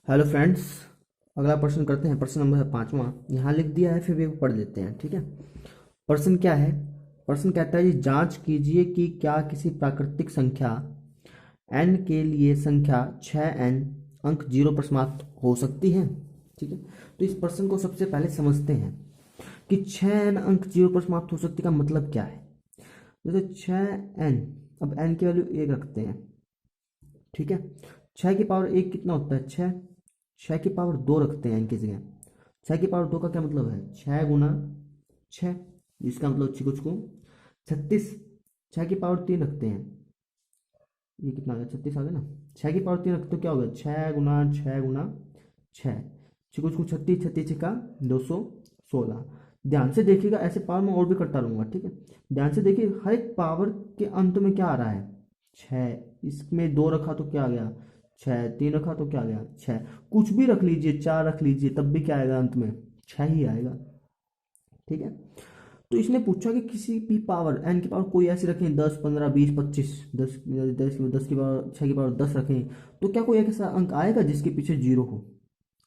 Hello friends. अगला प्रश्न करते हैं। प्रश्न नंबर है 5वां। यहाँ लिख दिया है, फिर भी एक पढ़ लेते हैं, ठीक है। प्रश्न क्या है? प्रश्न कहता है जी, जांच कीजिए कि क्या किसी प्राकृतिक संख्या n के लिए संख्या 6n अंक 0 पर समाप्त हो सकती है। ठीक है, तो इस प्रश्न को सबसे पहले समझते हैं कि 6n अंक 0 पर समाप्त हो सकती का मतलब क्या है। जैसे 6n, अब n की वैल्यू 1 रखते हैं, ठीक है। 6 की पावर 1 कितना होता है? 6। 6 की पावर 2 रखते हैं n की जगह। 6 की पावर 2 का क्या मतलब है? 6 गुना 6, इसका मतलब कुछ को 36। 6 की पावर 3 रखते हैं, ये कितना आ गया? 36 आ गया ना। 6 की पावर 3 रखते हो, क्या हो गया? 6 गुना 6 गुना 6, कुछ को 36, 36 का 216। ध्यान से देखिएगा, ऐसे पावर मैं और भी करता रहूंगा, ठीक है। ध्यान से देखिए, हर एक पावर के अंत में क्या आ रहा है? 6। इसमें 2 रखा तो क्या आ गया? 6। 3 रखा तो क्या आ गया? 6। कुछ भी रख लीजिए, 4 रख लीजिए, तब भी क्या आएगा? अंत में 6 ही आएगा, ठीक है। तो इसने पूछा कि किसी भी पावर n की पावर कोई ऐसी रखें, 10, 15, 20, 25, 10, 10 की पावर 6 की पावर 10 रखें, तो क्या कोई एक ऐसा अंक आएगा जिसके पीछे जीरो हो?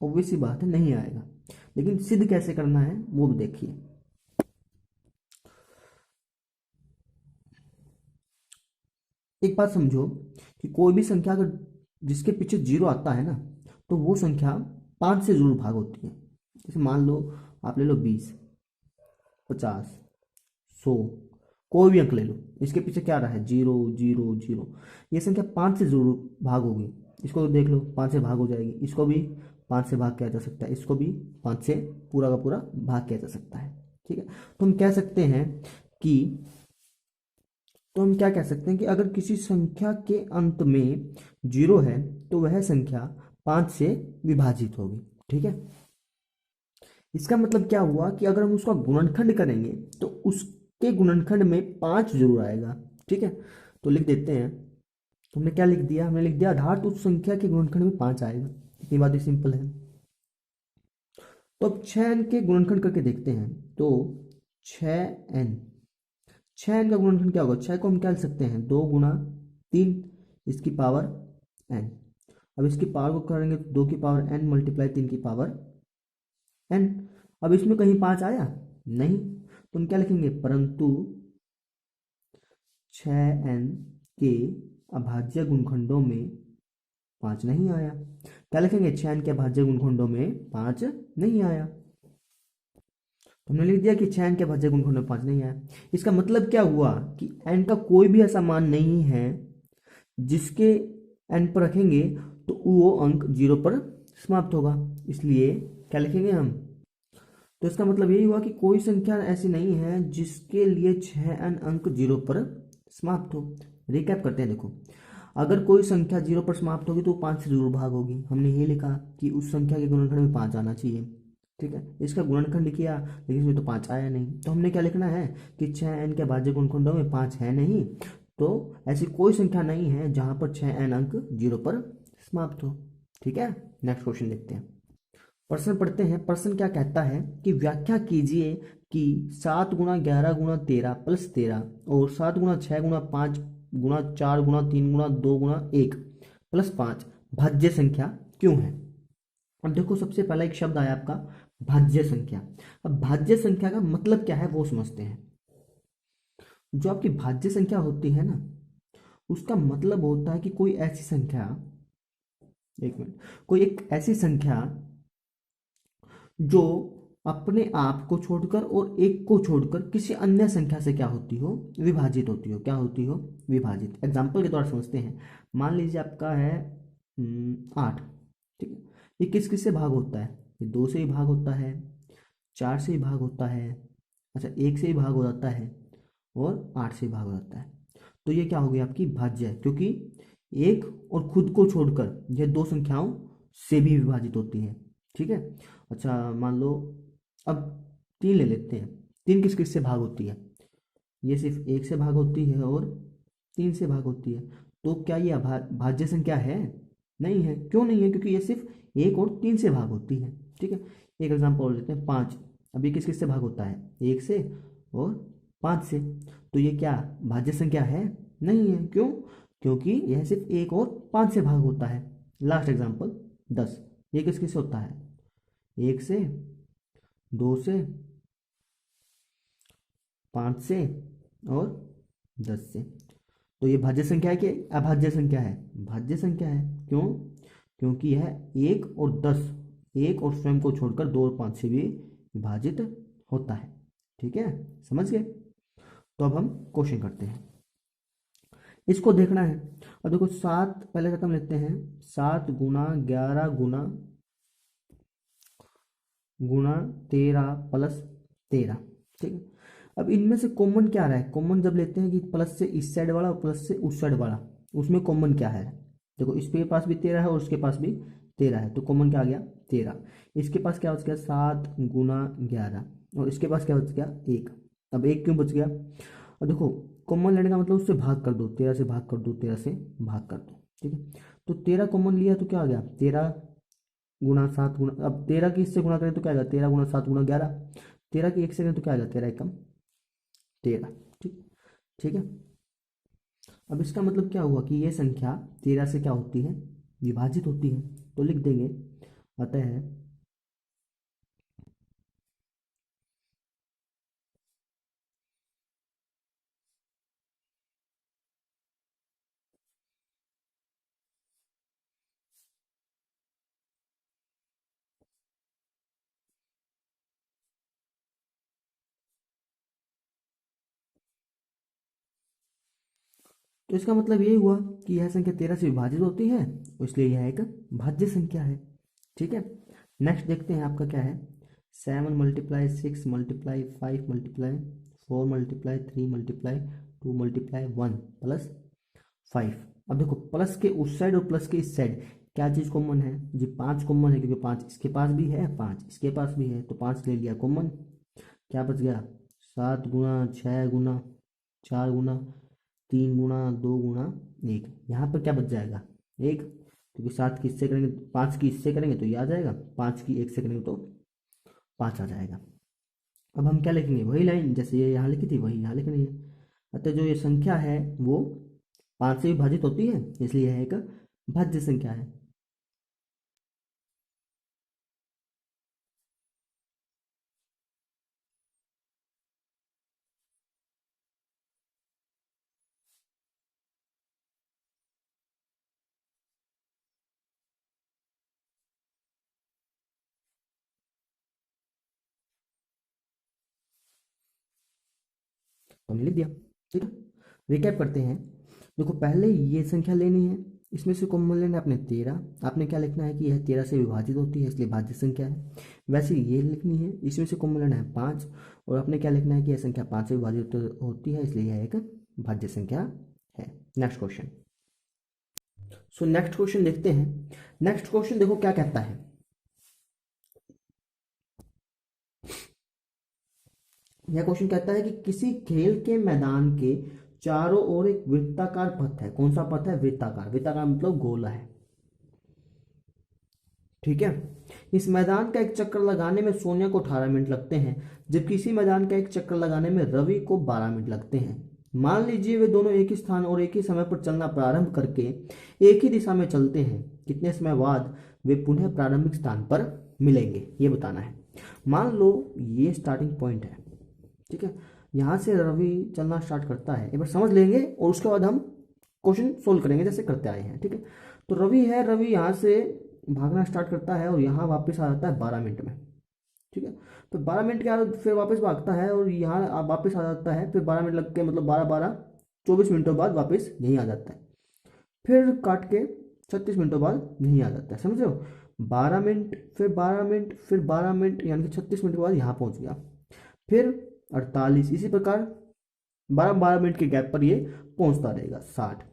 ऑब्वियस सी बात है, नहीं आएगा। लेकिन सिद्ध कैसे करना है वो भी देखिए। एक बात समझो कि कोई भी संख्या अगर जिसके पीछे जीरो आता है ना, तो वो संख्या 5 से जरूर भाग होती है। जैसे मान लो, आप ले लो 20, 50, 100, कोई भी अंक ले लो, इसके पीछे क्या रहा है? Zero, zero, zero. ये संख्या 5 से जरूर भाग होगी। इसको देख लो, 5 से भाग हो जाएगी। इसको भी 5 से भाग किया जा सकता है, इसको भी 5 से पूरा का पूरा भाग किया जा सकता है, ठीक है। तो हम कह सकते हैं कि तो हम क्या कह सकते हैं कि अगर किसी संख्या के अंत में जीरो है, तो वह संख्या 5 से विभाजित होगी, ठीक है। इसका मतलब क्या हुआ कि अगर हम उसका गुणनखंड करेंगे तो उसके गुणनखंड में 5 जरूर आएगा, ठीक है। तो लिख देते हैं। हमने क्या लिख दिया? हमने लिख दिया आधार, तो उस संख्या के गुणनखंड में 5 आएगा। इतनी बात ही सिंपल है। तो अब 6n के गुणनखंड करके देखते हैं। तो 6n, 6n का गुणनखंड क्या होगा? 6 को हम क्या लिख सकते हैं? 2 गुना 3, इसकी पावर n। अब इसकी पावर को करेंगे तो 2 की पावर n मल्टीप्लाई 3 की पावर n। अब इसमें कहीं 5 आया? नहीं। तो हम क्या लिखेंगे? परंतु 6n के अभाज्य गुणनखंडों में 5 नहीं आया। क्या लिखेंगे? 6n के अभाज्य गुणनखंडों में 5 नहीं आया। तो हमने लिख दिया कि 6n के अभाज्य गुणनखंडों में 5 नहीं आया। इसका मतलब क्या हुआ कि n का कोई भी ऐसा मान नहीं है जिसके n पर रखेंगे तो वो अंक 0 पर समाप्त होगा। इसलिए क्या लिखेंगे हम? तो इसका मतलब यही हुआ कि कोई संख्या ऐसी नहीं है जिसके लिए 6n अंक 0 पर समाप्त हो। रिकैप करते हैं, देखो। अगर कोई संख्या 0 पर समाप्त होगी तो 5 से जरूर भाग होगी। हमने ये लिखा कि उस संख्या के गुणनखंड में 5 आना चाहिए, ठीक है। इसका गुणनखंड किया, लेकिन इसमें तो 5 आया नहीं। तो हमने क्या लिखना है कि 6n के भाज्य गुणनखंडों में 5 है नहीं, तो ऐसी कोई संख्या नहीं है जहां पर 6n अंक 0 पर समाप्त हो, ठीक है। नेक्स्ट क्वेश्चन देखते हैं। प्रश्न पढ़ते हैं। प्रश्न क्या कहता है कि व्याख्या कीजिए कि 7 गुना 11 गुना 13 प्लस 13 और 7 गुना 6 गुना 5 गुना 4 गुना 3 गुना 2 गुना 1 प्लस 5 भाज्य संख्या क्यों है? अब देखो, सबसे पहला एक शब्द आया आपका भाज्य संख्या। अब भाज्य संख्या का मतलब क्या है वो समझते हैं। जो आपकी भाज्य संख्या होती है ना, उसका मतलब होता है कि कोई ऐसी संख्या, एक मिनट, कोई एक ऐसी संख्या जो अपने आप को छोड़कर और एक को छोड़कर किसी अन्य संख्या से क्या होती हो? विभाजित होती हो। क्या होती हो? विभाजित। एग्जाम्पल के द्वारा समझते हैं। मान लीजिए आपका है 8, ठीक है। ये किस किस से भाग होता है? ये 2 से ही भाग होता है, 4 से ही भाग होता है, अच्छा 1 से ही भाग हो जाता है, और 8 से ही भाग हो जाता है। तो ये क्या हो गई आपकी भाज्य, क्योंकि एक और खुद को छोड़कर ये दो संख्याओं से भी विभाजित होती है, ठीक है। अच्छा मान लो, अब 3 ले लेते हैं। 3 किस किस से भाग होती है? ये सिर्फ 1 से भाग होती है और 3 से भाग होती है। तो क्या ये भाज्य संख्या है? नहीं है। क्यों नहीं है? क्योंकि ये सिर्फ 1 और 3 से भाग होती है, ठीक है। एक एग्जाम्पल और लेते हैं, 5। अब ये किस किस से भाग होता है? 1 से और 5 से। तो ये क्या भाज्य संख्या है? नहीं है। क्यों? क्योंकि यह सिर्फ 1 और 5 से भाग होता है। Last example 10। ये किस किस से होता है? 1 से, 2 से, 5 से और 10 से। तो ये भाज्य संख्या है कि अभाज्य संख्या है? भाज्य संख्या है। क्यों? क्योंकि यह 1 और 10, 1 और स्वयं को छोड़कर 2 और 5 से भी विभाजित होता है। ठीक है, समझ गए? तो अब हम क्वेश्चन करते हैं, इसको देखना है। और देखो 7 पहले रकम लेते हैं, 7 गुना 11 गुना 13 प्लस 13। ठीक है, अब इनमें से कॉमन क्या आ रहा है? कॉमन जब लेते हैं कि प्लस से इस साइड वाला और प्लस से उस साइड वाला, उसमें कॉमन क्या है? देखो इसके पास भी 13 है और उसके पास भी 13 है, तो कॉमन क्या आ गया? 13। इसके पास क्या बच गया? 7 गुना 11, और इसके पास क्या बच गया? 1। अब 1 क्यों बच गया? और देखो कॉमन लेने का मतलब उससे भाग कर दो, 13 से भाग कर दो, 13 से भाग कर दो। ठीक है, तो 13 कॉमन लिया तो क्या आ गया? 13 गुना 7 गुना, अब 13 की इससे गुणा करें तो क्या आएगा? 13 गुना 7 गुना 11। 13 की 1 से करें तो क्या आएगा? 13 एकम 13। ठीक, ठीक है। अब इसका मतलब क्या हुआ कि ये संख्या 13 से क्या होती है? विभाजित होती है। तो लिख देंगे अतः तो इसका मतलब ये हुआ कि यह संख्या 13 से विभाजित होती है, इसलिए यह एक भाज्य संख्या है। ठीक है, नेक्स्ट देखते हैं आपका क्या है। 7 multiply 6 multiply 5 multiply 4 multiply 3 multiply 2 multiply 1 plus 5। अब देखो प्लस के उस साइड और प्लस के इस साइड क्या चीज़ कॉमन है? जी 5 कॉमन है, क्योंकि 5 इसके पास भी है, 5 इसके पास भी है, तो 5 ले लिया कॉमन। क्या बच गया? 7 गुना 6 गुना 4 गुना 3 गुना 2 गुना 1। यहाँ पर क्या बच जाएगा? 1, क्योंकि 7 की इससे करेंगे, 5 की इससे करेंगे तो ये आ जाएगा, 5 की 1 से करेंगे तो 5 आ जाएगा। अब हम क्या लिखेंगे? वही लाइन जैसे ये यहाँ लिखी थी वही यहाँ लिखनी है। अतः जो ये संख्या है वो 5 से विभाजित होती है, इसलिए यह एक भाज्य संख्या है। तो हमने लिख दिया। ठीक है, रिकैप करते हैं। देखो पहले ये संख्या लेनी है, इसमें से कॉमन लेना है अपने 13। आपने क्या लिखना है कि यह 13 से विभाजित होती है, इसलिए भाज्य संख्या है। वैसे ये लिखनी है, इसमें से कॉमन लेना है 5, और आपने क्या लिखना है कि यह संख्या 5 से विभाजित होती है, इसलिए यह एक भाज्य संख्या है। Next question. So next question देखते हैं। नेक्स्ट क्वेश्चन देखो क्या कहता है। यह क्वेश्चन कहता है कि किसी खेल के मैदान के चारों ओर एक वृत्ताकार पथ है। कौन सा पथ है? वृत्ताकार। वृत्ताकार मतलब गोला है। ठीक है, इस मैदान का एक चक्कर लगाने में सोनिया को 18 मिनट लगते हैं, जबकि इसी मैदान का एक चक्कर लगाने में रवि को 12 मिनट लगते हैं। मान लीजिए वे दोनों एक ही स्थान और एक ही समय पर चलना प्रारंभ करके एक ही दिशा में चलते हैं। कितने समय बाद वे पुनः प्रारंभिक स्थान पर मिलेंगे, ये बताना है। मान लो ये स्टार्टिंग पॉइंट है। ठीक है, यहाँ से रवि चलना स्टार्ट करता है, एक बार समझ लेंगे और उसके बाद हम क्वेश्चन सोल्व करेंगे जैसे करते आए हैं। ठीक है, तो रवि है, रवि यहाँ से भागना स्टार्ट करता है और यहाँ वापस आ जाता है 12 मिनट में। ठीक है, तो 12 मिनट के बाद फिर वापस भागता है और यहाँ वापस आ जाता है, फिर 12 मिनट लग के मतलब 12 24 मिनटों बाद वापस यहीं आ जाता है, फिर काट के 36 मिनटों बाद यहीं आ जाता है। समझ रहे हो? 12 मिनट, फिर 12 मिनट, फिर 12 मिनट, यानी कि 36 मिनट के बाद यहाँ पहुँच गया, फिर 48, इसी प्रकार 12 12 मिनट के गैप पर ये पहुँचता रहेगा 60।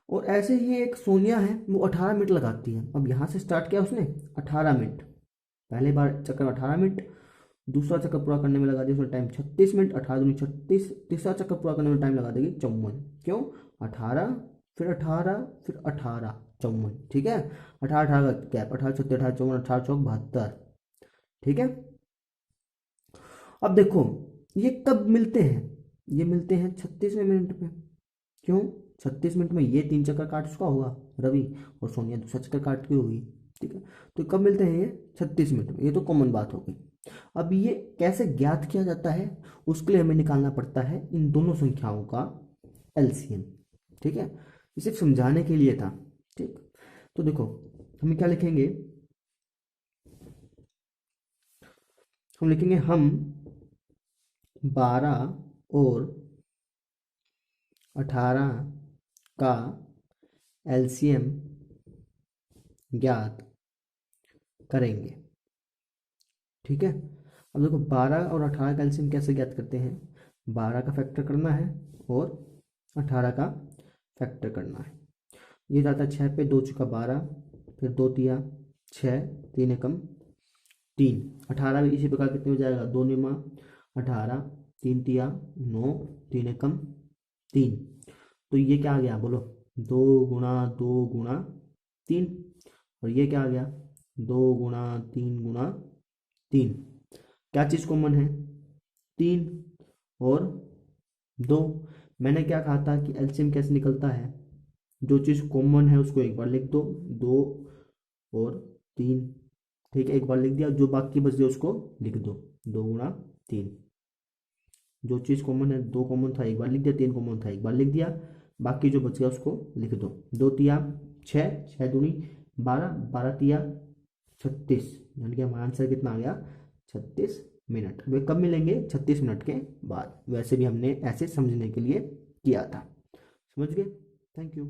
और ऐसे ही एक सोनिया है, वो 18 मिनट लगाती है। अब यहाँ से स्टार्ट किया उसने 18 मिनट, पहले बार चक्कर 18 मिनट, दूसरा चक्कर पूरा करने में लगा दिया उसने टाइम 36 मिनट, 18 दूनी 36, तीसरा चक्कर पूरा करने में टाइम लगा देगी 54। क्यों? 18, फिर 18, फिर 18, 54। ठीक है, 18 18 का गैप, 18 6 18 54, 18 चौक 72। ठीक है, अब देखो ये कब मिलते हैं? ये मिलते हैं 36वें मिनट पे। क्यों? 36 मिनट में ये 3 चक्कर काट चुका होगा रवि, और सोनिया दूसरा चक्कर काट के होगी। ठीक है। तो कब मिलते हैं ये 36 मिनट में, ये तो कॉमन बात हो गई। अब ये कैसे ज्ञात किया जाता है, उसके लिए हमें निकालना पड़ता है इन दोनों संख्याओं का एलसीएम। ठीक है, ये सिर्फ समझाने के लिए था। ठीक, तो देखो हम क्या लिखेंगे, हम लिखेंगे हम 12 और 18 का एलसीएम ज्ञात करेंगे। ठीक है, अब देखो 12 और 18 का एलसीएम कैसे ज्ञात करते हैं, 12 का फैक्टर करना है और 18 का फैक्टर करना है। ये जाता है 6 पे, 2 चुका 12, फिर 2 तिया 6, 3 एकम 3, 18 भी इसी प्रकार कितने हो जाएगा, 2 निमा 18, 3 तिया 9, 3 एकम 3। तो ये क्या आ गया बोलो, 2 गुणा 3, और ये क्या आ गया, 2 गुणा 3 गुणा 3। क्या चीज़ कॉमन है, 3 और 2। मैंने क्या कहा था कि एलसीएम कैसे निकलता है, जो चीज़ कॉमन है उसको एक बार लिख दो, 2 और 3। ठीक है, एक बार लिख दिया, जो बाकी बच गया उसको लिख दो, 2 गुणा 3। जो चीज़ कॉमन है, 2 कॉमन था एक बार लिख दिया, 3 कॉमन था एक बार लिख दिया, बाकी जो बच गया उसको लिख दो। 2 तिया 6, 6 दूनी 12, 12 तिया 36, यानी कि हमारा आंसर कितना आ गया, 36 मिनट। वे कब मिलेंगे, 36 मिनट के बाद। वैसे भी हमने ऐसे समझने के लिए किया था, समझ गए। Thank you.